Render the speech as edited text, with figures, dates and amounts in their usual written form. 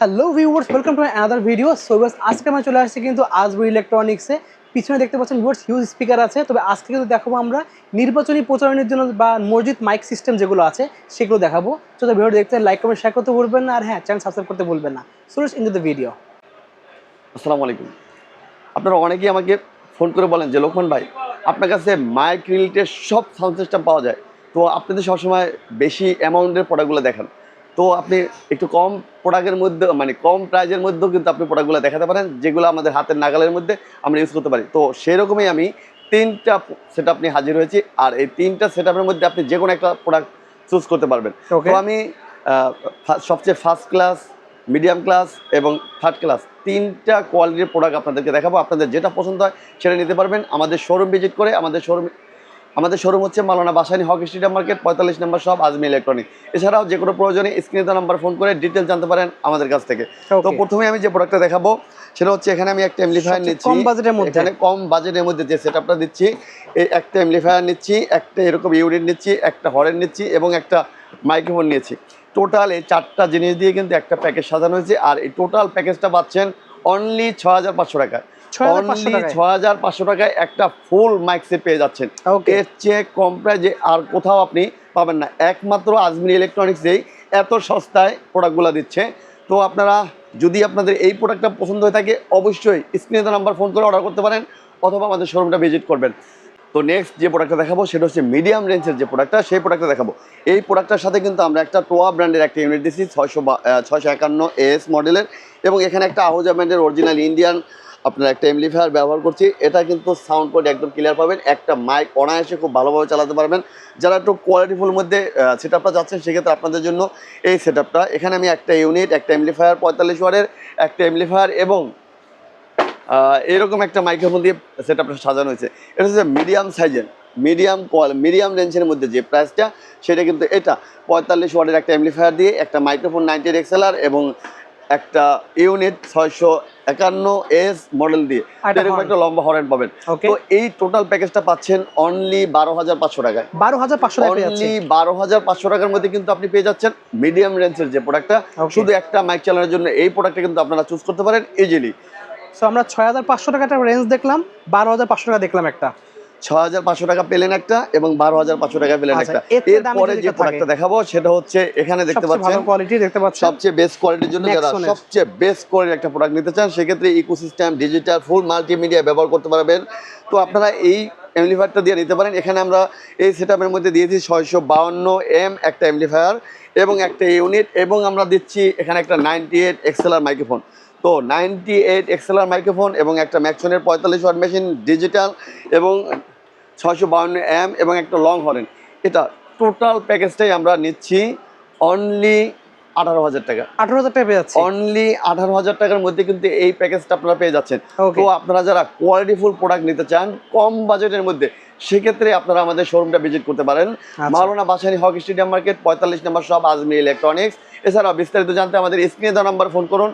Hello viewers, welcome to another video. So বাস আজকে আমরা চলে আসছি কিন্তু আজবুর ইলেকট্রনিক্সে। পিছনে দেখতে পাচ্ছেন ভিউয়ার্স হিউজ স্পিকার আছে। তবে আজকে কিন্তু দেখাবো আমরা নির্বাচনী প্রচারণের জন্য বা মসজিদ মাইক সিস্টেম যেগুলো আছে সেগুলো দেখাবো। তো ভিডিও দেখতে লাইক কমেন্ট শেয়ার করতে ভুলবেন না, আর হ্যাঁ চ্যানেল সাবস্ক্রাইব করতে ভুলবেন না। So let's into the video. আসসালামু আলাইকুম। আপনারা অনেকেই আমাকে ফোন করে বলেন যে লোকমান ভাই, আপনার কাছে মাইক রিলেটেড সব সাউন্ড সিস্টেম পাওয়া যায়, তো আপনি তো সবসময় বেশি অ্যামাউন্টের প্রোডাক্টগুলো দেখান, তো আপনি একটু কম প্রোডাক্টের মধ্যে মানে কম প্রাইজের মধ্যেও কিন্তু আপনি প্রোডাক্টগুলো দেখাতে পারেন যেগুলো আমাদের হাতের নাগালের মধ্যে আমরা ইউজ করতে পারি। তো সেরকমই আমি 3টা সেট আপ নিয়ে হাজির হয়েছি, আর এই 3টা সেট আপের মধ্যে আপনি যে কোনো একটা প্রোডাক্ট চুজ করতে পারবেন। তো আমি সবচেয়ে ফার্স্ট ক্লাস, মিডিয়াম ক্লাস এবং থার্ড ক্লাস 3টা কোয়ালিটির প্রোডাক্ট আপনাদেরকে দেখাবো। আপনাদের যেটা পছন্দ হয় সেটা নিতে পারবেন আমাদের শোরুম ভিজিট করে। আমাদের শোরুম হচ্ছে মাওলানা ভাসানী হক স্টেডিয়াম মার্কেট 45 নম্বর শপ আজমি ইলেকট্রনিক। এছাড়াও যে কোনো প্রয়োজনে স্ক্রিনে দেওয়া নাম্বার ফোন করে ডিটেল জানতে পারেন আমাদের কাছ থেকে। তো প্রথমে আমি যে প্রোডাক্টটা দেখাবো সেটা হচ্ছে, এখানে আমি একটা এমপ্লিফায়ার নিচ্ছি কম বাজেটের মধ্যে। এখানে কম বাজেটের মধ্যে যে সেটআপটা দিচ্ছি, এই একটা এমপ্লিফায়ার নিচ্ছি, একটা এরকম ইউনিট নিচ্ছি, একটা হর্ন নিচ্ছি এবং একটা মাইক্রোফোন নিয়েছি। টোটাল এই 4টা জিনিস দিয়ে কিন্তু একটা প্যাকেজ সাজানো হয়েছে, আর এই টোটাল প্যাকেজটা পাচ্ছেন অনলি 6500 টাকায়। অনলি 6500 টাকায় একটা ফুল মাইক সেট পেয়ে যাচ্ছেন। এর চেয়ে কম প্রাইজে আর কোথাও আপনি পাবেন না, একমাত্র আজমির ইলেকট্রনিক্সেই এত সস্তায় প্রোডাক্টগুলো দিচ্ছে। তো আপনারা যদি আপনাদের এই প্রোডাক্টটা পছন্দ হয়ে থাকে অবশ্যই স্ক্রিনে নাম্বার ফোন করে অর্ডার করতে পারেন অথবা আমাদের শোরুমটা ভিজিট করবেন। তো নেক্সট যে প্রোডাক্টটা দেখাবো সেটা হচ্ছে মিডিয়াম রেঞ্জের যে প্রোডাক্টটা, সেই প্রোডাক্টটা দেখাবো। এই প্রোডাক্টটার সাথে কিন্তু আমরা একটা টোয়া ব্র্যান্ডের একটা ইউনিট দিচ্ছি 651 এস মডেলের, এবং এখানে একটা আহুজা ব্র্যান্ডের অরিজিনাল ইন্ডিয়ান আপনার একটা এমপ্লিফায়ার ব্যবহার করছি। এটা কিন্তু সাউন্ড কোয়ালিটি একদম ক্লিয়ার পাবেন, একটা মাইক অনায়াসে খুব ভালোভাবে চালাতে পারবেন। যারা একটু কোয়ালিটিফুল মধ্যে সেটআপটা যাচ্ছেন সেক্ষেত্রে আপনাদের জন্য এই সেটআপটা। এখানে আমি একটা ইউনিট, একটা এমপ্লিফায়ার 45 ওয়াটের একটা এমপ্লিফায়ার এবং এরকম একটা মাইক্রোফোন দিয়ে সেটআপটা সাজানো হয়েছে। এটা হচ্ছে মিডিয়াম সাইজের, মিডিয়াম রেঞ্জের মধ্যে যে প্রাইসটা সেটা কিন্তু এটা 45 ওয়াটের একটা এমপ্লিফায়ার দিয়ে, একটা মাইক্রোফোন 90 এক্সএলআর এবং একটা ইউনিট 651 এস মডেল দিয়ে এরকম একটা লম্বা হর্ন পাবেন। তো এই টোটাল প্যাকেজটা পাচ্ছেন অনলি 12500 টাকায়। 12500 টাকার মধ্যে কিন্তু আপনি পেয়ে যাচ্ছেন মিডিয়াম রেঞ্জের যে প্রোডাক্টটা। শুধু একটা মাইক চালানোর জন্য এই প্রোডাক্টটা কিন্তু আপনারা চুজ করতে পারেন ইজিলি। সো আমরা 6500 টাকা একটা রেঞ্জ দেখলাম, 12500 টাকা দেখলাম একটা। 6500 টাকা পেলেন একটা এবং 12500 টাকা পেলেন একটা। এরপরে যে প্রোডাক্টটা দেখাবো সেটা হচ্ছে, এখানে দেখতে পাচ্ছেন সবচেয়ে বেস্ট কোয়ালিটির জন্য যারা সবচেয়ে বেস্ট কোয়ালিটির একটা প্রোডাক্ট নিতে চান সেক্ষেত্রে ইকোসিস্টেম ডিজিটাল ফুল মাল্টিমিডিয়া ব্যবহার করতে পারবেন। তো আপনারা এই এমপ্লিফায়ারটা দিয়ে নিতে পারেন। এখানে আমরা এই সেটআপের মধ্যে দিয়েছি 652 এম একটা এমপ্লিফায়ার এবং একটা ইউনিট, এবং আমরা দিচ্ছি এখানে একটা 98 এক্সএলআর মাইক্রোফোন। তো 98 এক্সএলআর মাইক্রোফোন এবং একটা ম্যাক্সনের 45 ওয়াট মেশিন ডিজিটাল এবং 652 এম এবং একটা লং হর্ন। এটা টোটাল প্যাকেজটাই আমরা নিচ্ছি অনলি 18000 টাকা। 18000 টাকা পেয়ে যাচ্ছে। অনলি 18000 টাকার মধ্যে কিন্তু এই প্যাকেজটা আপনারা পেয়ে যাচ্ছেন। তো আপনারা যারা কোয়ালিটিফুল প্রোডাক্ট নিতে চান কম বাজেটের মধ্যে সেক্ষেত্রে আপনারা আমাদের শোরুমটা ভিজিট করতে পারেন। মাওলানা ভাসানী হক স্টেডিয়াম মার্কেট 45 নম্বর শপ আজমি ইলেকট্রনিক্স। এছাড়াও বিস্তারিত জানতে আমাদের স্ক্রিনে দেওয়া নাম্বার ফোন করুন